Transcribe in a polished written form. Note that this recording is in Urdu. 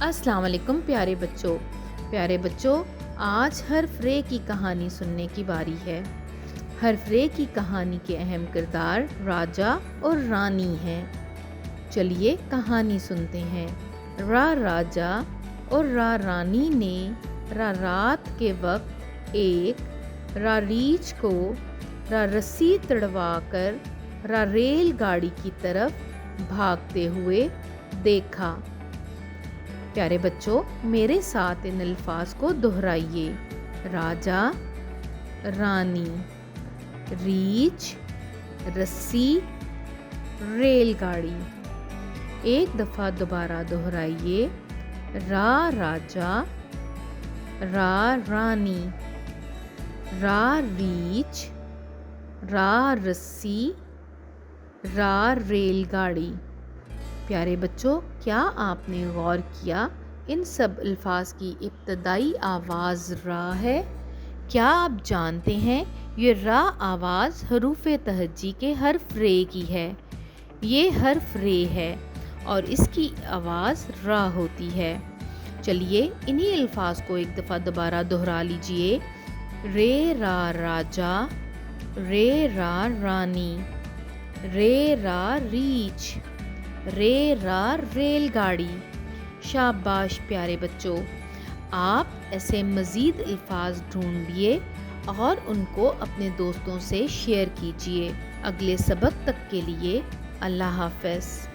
السلام علیکم پیارے بچوں آج حرف رے کی کہانی سننے کی باری ہے۔ حرف رے کی کہانی کے اہم کردار راجا اور رانی ہیں۔ چلیے کہانی سنتے ہیں۔ راجا اور رانی نے رات کے وقت ایک ریچھ کو رسی تڑوا کر ریل گاڑی کی طرف بھاگتے ہوئے دیکھا۔ پیارے بچوں میرے ساتھ ان الفاظ کو دہرائیے۔ راجا، رانی، ریچھ، رسی، ریل گاڑی۔ ایک دفعہ دوبارہ دہرائیے۔ راجا، رانی، ریچھ، رسی، ریل گاڑی۔ پیارے بچوں کیا آپ نے غور کیا ان سب الفاظ کی ابتدائی آواز را ہے؟ کیا آپ جانتے ہیں یہ را آواز حروف تہجی کے حرف رے کی ہے؟ یہ حرف رے ہے اور اس کی آواز را ہوتی ہے۔ چلیے انہی الفاظ کو ایک دفعہ دوبارہ دہرا لیجئے۔ رے راجا، رے رانی، رے ریچھ، رے ریل گاڑی۔ شاباش پیارے بچوں، آپ ایسے مزید الفاظ ڈھونڈیے اور ان کو اپنے دوستوں سے شیئر کیجیے۔ اگلے سبق تک کے لیے اللہ حافظ۔